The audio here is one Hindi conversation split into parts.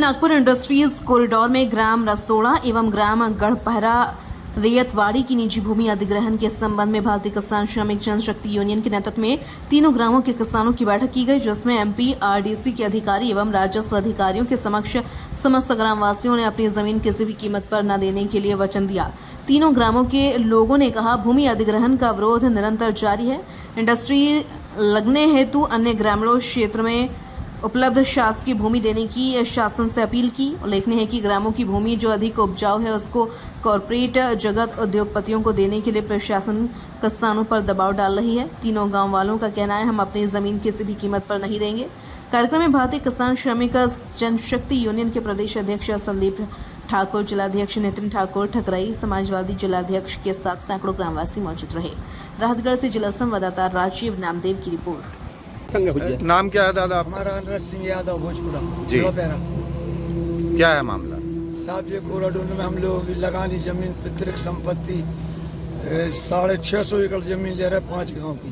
नागपुर इंडस्ट्रीज कॉरिडोर में ग्राम रसोड़ा एवं ग्राम गढ़पहरा रेयतवाड़ी की निजी भूमि अधिग्रहण के संबंध में भारतीय किसान श्रमिक जनशक्ति यूनियन के नेतृत्व में तीनों ग्रामों के किसानों की बैठक की गई, जिसमें एमपी आरडीसी के अधिकारी एवं राजस्व अधिकारियों के समक्ष समस्त ग्रामवासियों ने अपनी जमीन किसी भी कीमत पर न देने के लिए वचन दिया। तीनों ग्रामों के लोगों ने कहा, भूमि अधिग्रहण का विरोध निरंतर जारी है। इंडस्ट्री लगने हेतु अन्य ग्रामीण क्षेत्र में उपलब्ध शासकीय भूमि देने की शासन से अपील की। उल्लेखनीय है कि ग्रामों की भूमि जो अधिक उपजाऊ है उसको कॉरपोरेट जगत उद्योगपतियों को देने के लिए प्रशासन किसानों पर दबाव डाल रही है। तीनों गांव वालों का कहना है, हम अपनी जमीन किसी भी कीमत पर नहीं देंगे। कार्यक्रम में भारतीय किसान श्रमिक जनशक्ति यूनियन के प्रदेश अध्यक्ष संदीप ठाकुर, जिलाध्यक्ष नितिन ठाकुर, ठकराई समाजवादी जिलाध्यक्ष के साथ सैकड़ों ग्रामवासी मौजूद रहे। राहतगढ़ से जिला संवाददाता राजीव नामदेव की रिपोर्ट। नाम क्या है दादा आपका? हमारा अनरत सिंह यादव भोजपुरा जी। क्या है मामला? साहब ये कोराडोर में हम लोग लगानी जमीन पितृक संपत्ति 650 एकड़ जमीन ले रहे 5 गांव की।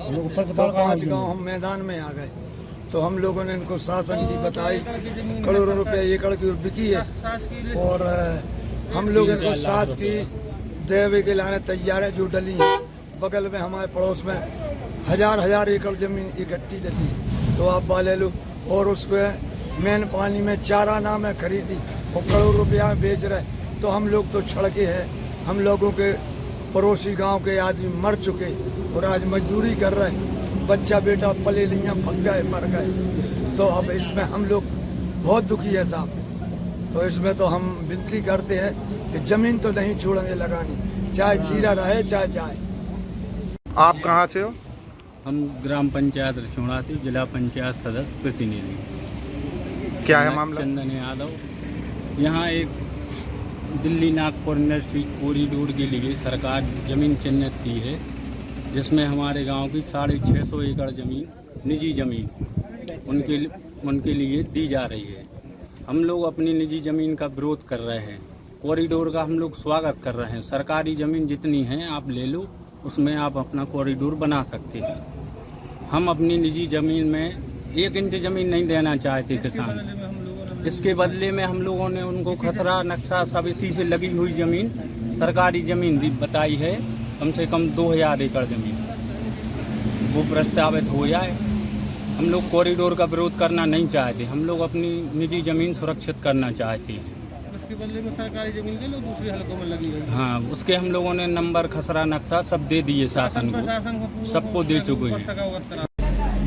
तो 5 गांव हम मैदान में आ गए, तो हम लोगों ने इनको शासन की बताई, करोड़ों रुपए एकड़ की बिकी है और हम लोग इनको सास की देवे के लाने तैयार है। जो डली है बगल में हमारे पड़ोस में हजार एकड़ जमीन इकट्ठी रहती है, तो आप बाले लो। और उस पर मेन पानी में चारा नाम है खरीदी और करोड़ रुपया में बेच रहे। तो हम लोग तो छड़के हैं, हम लोगों के पड़ोसी गांव के आदमी मर चुके और आज मजदूरी कर रहे, बच्चा बेटा पले लिया पक गए मर गए। तो अब इसमें हम लोग बहुत दुखी है साहब। तो इसमें तो हम विनती करते हैं कि जमीन तो नहीं छोड़ेंगे लगानी, चाहे जीरा रहे चाहे जाए। आप कहाँ से हो? हम ग्राम पंचायत रचौड़ा से जिला पंचायत सदस्य प्रतिनिधि। क्या है मामला? चंदन यादव। यहाँ एक दिल्ली नागपुर इंडस्ट्रीज कॉरिडोर के लिए सरकार जमीन चिन्हित की है, जिसमें हमारे गांव की 650 एकड़ जमीन निजी जमीन उनके लिए दी जा रही है। हम लोग अपनी निजी जमीन का विरोध कर रहे हैं। कॉरिडोर का हम लोग स्वागत कर रहे हैं। सरकारी जमीन जितनी है आप ले लो, उसमें आप अपना कॉरिडोर बना सकते हैं। हम अपनी निजी जमीन में 1 इंच जमीन नहीं देना चाहते किसान। इसके बदले में हम लोगों ने उनको खसरा नक्शा सब इसी से लगी हुई जमीन, सरकारी जमीन बताई है, कम से कम 2000 एकड़ जमीन वो प्रस्तावित हो जाए। हम लोग कॉरिडोर का विरोध करना नहीं चाहते, हम लोग अपनी निजी जमीन सुरक्षित करना चाहते हैं। उसके बदले में सरकारी जमीन ले लो, दूसरी हलकों में लगी है। हाँ, उसके हम लोगों ने नंबर खसरा नक्शा सब दे दिए, शासन को सबको दे चुके हैं।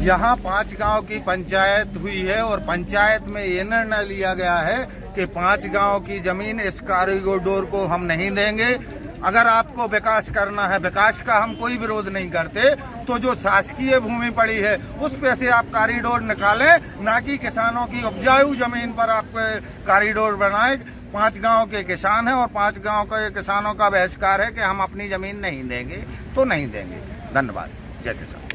यहाँ 5 गांव की पंचायत हुई है और पंचायत में ये निर्णय लिया गया है कि 5 गांव की जमीन इस कॉरिडोर को हम नहीं देंगे। अगर आपको विकास करना है, विकास का हम कोई विरोध नहीं करते, तो जो शासकीय भूमि पड़ी है उस पे से आप कॉरिडोर निकालें, ना कि किसानों की उपजाऊ जमीन पर आप कॉरिडोर बनाएं। 5 गांव के किसान हैं और 5 गांव के किसानों का बहिष्कार है कि हम अपनी जमीन नहीं देंगे तो नहीं देंगे। धन्यवाद। जय किसान।